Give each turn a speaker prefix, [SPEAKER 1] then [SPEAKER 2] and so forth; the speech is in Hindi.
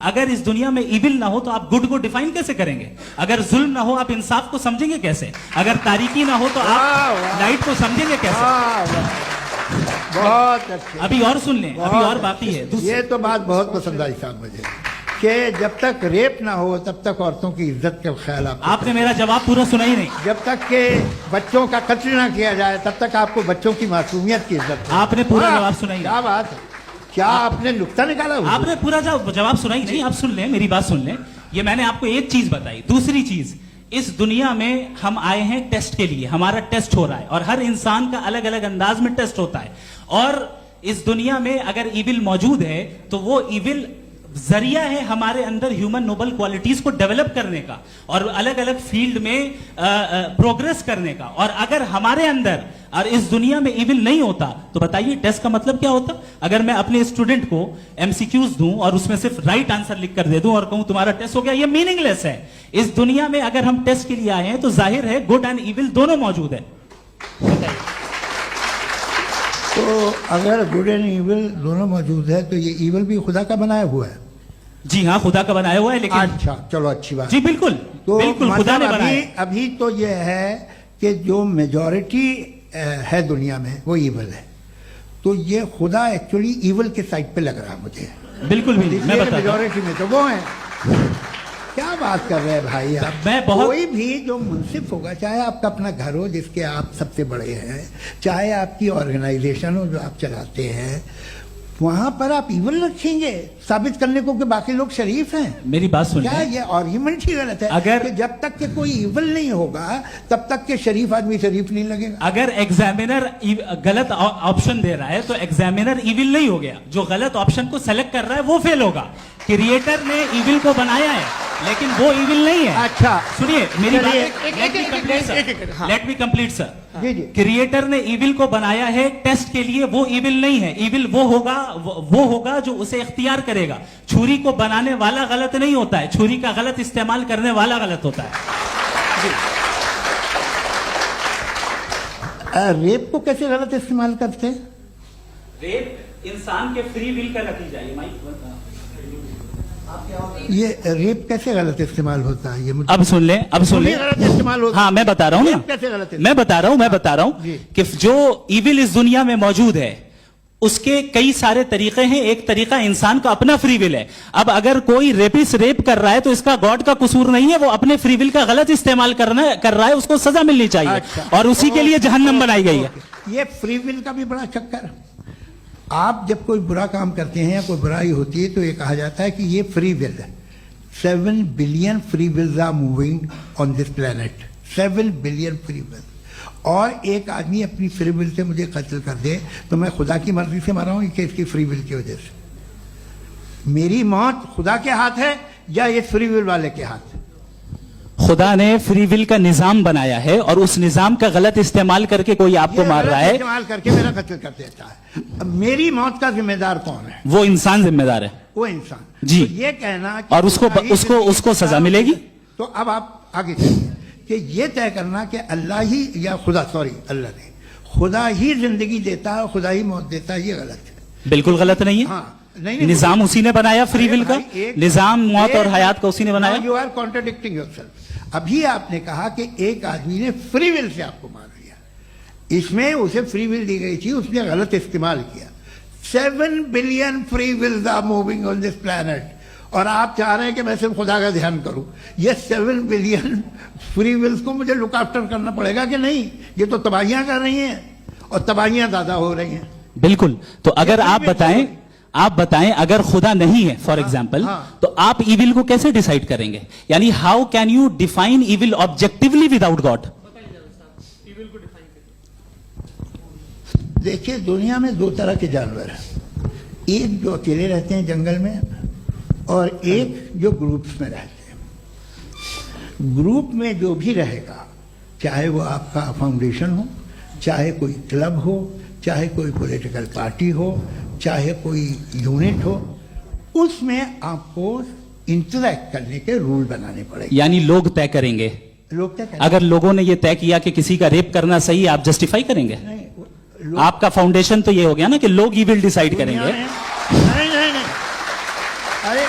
[SPEAKER 1] अगर इस दुनिया में इविल ना हो तो आप गुड को डिफाइन कैसे करेंगे? अगर जुल्म ना हो आप इंसाफ को समझेंगे कैसे? अगर तारीकी ना हो तो आप लाइट को समझेंगे कैसे?
[SPEAKER 2] बहुत अच्छे।
[SPEAKER 1] अभी और सुन लें, अभी और बाकी है।
[SPEAKER 2] ये तो बात बहुत पसंद आई साहब मुझे कि जब तक रेप ना हो तब तक औरतों की इज्जत का ख्याल
[SPEAKER 1] आपने मेरा जवाब पूरा सुना ही नहीं।
[SPEAKER 2] जब तक के बच्चों का कत्ल ना किया जाए तब तक आपको बच्चों की मासूमियत की इज्जत।
[SPEAKER 1] आपने पूरा जवाब सुना ही नहीं।
[SPEAKER 2] क्या बात है, क्या आपने नुक्ता निकाला?
[SPEAKER 1] आपने पूरा जवाब सुना ही नहीं। आप सुन लें, मेरी बात सुन लें। ये मैंने आपको एक चीज बताई। दूसरी चीज, इस दुनिया में हम आए हैं टेस्ट के लिए। हमारा टेस्ट हो रहा है और हर इंसान का अलग अलग अंदाज में टेस्ट होता है। और इस दुनिया में अगर इविल मौजूद है तो वो इविल जरिया है हमारे अंदर ह्यूमन नोबल क्वालिटीज को डेवलप करने का और अलग अलग फील्ड में प्रोग्रेस करने का। और अगर हमारे अंदर और इस दुनिया में इविल नहीं होता तो बताइए टेस्ट का मतलब क्या होता? अगर मैं अपने स्टूडेंट को एमसीक्यूज दूं और उसमें सिर्फ राइट आंसर लिख कर दे दूं और कहूं तुम्हारा टेस्ट हो गया, ये मीनिंगलेस है। इस दुनिया में अगर हम टेस्ट के लिए आए हैं तो जाहिर है गुड एंड इविल दोनों मौजूद है।
[SPEAKER 2] तो अगर गुड एंड इविल दोनों मौजूद है तो ये इविल भी खुदा का बनाया हुआ है?
[SPEAKER 1] जी हाँ, खुदा का बनाया हुआ है। लेकिन
[SPEAKER 2] अच्छा, चलो अच्छी बात।
[SPEAKER 1] जी बिल्कुल,
[SPEAKER 2] तो
[SPEAKER 1] बिल्कुल खुदा ने बनाया।
[SPEAKER 2] अभी तो ये है कि जो मेजॉरिटी है दुनिया में वो इविल है, तो ये खुदा एक्चुअली इविल के साइड पे लग रहा है मुझे।
[SPEAKER 1] बिल्कुल भी नहीं, मैं बता
[SPEAKER 2] मेजॉरिटी में तो वो है। क्या बात कर रहे हैं भाई आप? कोई भी जो मुंसिफ होगा, चाहे आपका अपना घर हो जिसके आप सबसे बड़े हैं, चाहे आपकी ऑर्गेनाइजेशन हो जो आप चलाते हैं, वहां पर आप इविल रखेंगे साबित करने को कि बाकी लोग शरीफ हैं?
[SPEAKER 1] मेरी बात सुन,
[SPEAKER 2] क्या ये आर्ग्यूमेंट ही गलत है?
[SPEAKER 1] अगर
[SPEAKER 2] कि जब तक के कोई इविल नहीं होगा तब तक के शरीफ आदमी शरीफ नहीं लगेगा।
[SPEAKER 1] अगर एग्जामिनर गलत ऑप्शन दे रहा है तो एग्जामिनर इविल नहीं हो गया। जो गलत ऑप्शन को सेलेक्ट कर रहा है वो फेल होगा। क्रिएटर ने इविल को बनाया है लेकिन वो इविल नहीं है।
[SPEAKER 2] अच्छा
[SPEAKER 1] सुनिए मेरी बात, let me complete sir. Creator ने इविल को बनाया है टेस्ट के लिए, वो इविल नहीं है। इविल वो होगा जो उसे इख्तियार करेगा। छुरी को बनाने वाला गलत नहीं होता है, छुरी का गलत इस्तेमाल करने वाला गलत होता है।
[SPEAKER 2] रेप को कैसे गलत इस्तेमाल करते हैं?
[SPEAKER 1] रेप इंसान के फ्री विल का नतीजा है।
[SPEAKER 2] ये रेप कैसे गलत इस्तेमाल होता है? ये मुझे
[SPEAKER 1] अब सुन ले, अब सुन ले।
[SPEAKER 2] गलत इस्तेमाल होता है।
[SPEAKER 1] हाँ मैं बता रहा हूँ ना,
[SPEAKER 2] कैसे गलत?
[SPEAKER 1] मैं बता रहा हूँ कि जो इविल इस दुनिया में मौजूद है उसके कई सारे तरीके हैं। एक तरीका इंसान का अपना फ्री विल है। अब अगर कोई रेपिस्ट रेप कर रहा है तो इसका गॉड का कसूर नहीं है, वो अपने फ्री विल का गलत इस्तेमाल कर रहा है, उसको सजा मिलनी चाहिए।
[SPEAKER 2] अच्छा,
[SPEAKER 1] और उसी के लिए जहन्नम बनाई गई है।
[SPEAKER 2] ये फ्री विल का भी बड़ा चक्कर। आप जब कोई बुरा काम करते हैं या कोई बुराई होती है तो ये कहा जाता है कि ये फ्री विल है। 7 billion free wills are moving on this planet. 7 billion free will. और एक आदमी अपनी फ्री विल से मुझे कत्ल कर दे तो मैं खुदा की मर्जी से मारा हूं कि इसकी फ्री विल की वजह से? मेरी मौत खुदा के हाथ है या ये फ्री विल वाले के हाथ?
[SPEAKER 1] खुदा ने फ्री विल का निजाम बनाया है और उस निजाम का गलत इस्तेमाल करके कोई आपको मार रहा है,
[SPEAKER 2] इस्तेमाल करके मेरा कत्ल कर देता है। अब मेरी मौत का जिम्मेदार कौन है?
[SPEAKER 1] वो इंसान जिम्मेदार है।
[SPEAKER 2] वो इंसान
[SPEAKER 1] जी।
[SPEAKER 2] तो ये कहना
[SPEAKER 1] और उसको सजा मिलेगी।
[SPEAKER 2] तो अब आप आगे चलिए कि ये तय करना कि अल्लाह ही या खुदा, सॉरी अल्लाह ने, खुदा ही जिंदगी देता है, खुदा ही मौत देता है, ये गलत है।
[SPEAKER 1] बिल्कुल गलत नहीं है।
[SPEAKER 2] हाँ, नहीं,
[SPEAKER 1] निजाम उसी ने बनाया फ्री विल का। निजाम मौत और हयात का उसी ने बनाया।
[SPEAKER 2] You are contradicting yourself. अभी आपने कहा कि एक आदमी ने फ्री विल से आपको मार दिया, इसमें उसे फ्री विल दी गई थी, उसने गलत इस्तेमाल किया। 7 billion free wills are moving on this planet और आप चाह रहे हैं कि मैं सिर्फ खुदा का ध्यान करूं। ये 7 बिलियन फ्री विल्स को मुझे लुक आफ्टर करना पड़ेगा कि नहीं? ये तो तबाहियां कर रही हैं और तबाहियां ज्यादा हो रही हैं।
[SPEAKER 1] बिल्कुल। तो अगर आप बताएं अगर खुदा नहीं है फॉर एग्जाम्पल, तो आप इविल को कैसे डिसाइड करेंगे? यानी how can you define evil objectively without God?
[SPEAKER 2] देखिए, दुनिया में 2 तरह के जानवर हैं। एक जो अकेले रहते हैं जंगल में और एक जो ग्रुप्स में रहते हैं। ग्रुप में जो भी रहेगा, चाहे वो आपका फाउंडेशन हो, चाहे कोई क्लब हो, चाहे कोई पॉलिटिकल पार्टी हो, चाहे कोई यूनिट हो, उसमें आपको इंटरैक्ट करने के रूल बनाने पड़ेंगे।
[SPEAKER 1] यानी लोग तय करेंगे।
[SPEAKER 2] लोग तय करेंगे।
[SPEAKER 1] अगर लोगों ने यह तय किया कि किसी का रेप करना सही है, आप जस्टिफाई करेंगे? नहीं, आपका फाउंडेशन तो ये हो गया ना कि लोग इविल डिसाइड करेंगे।
[SPEAKER 2] नहीं, अरे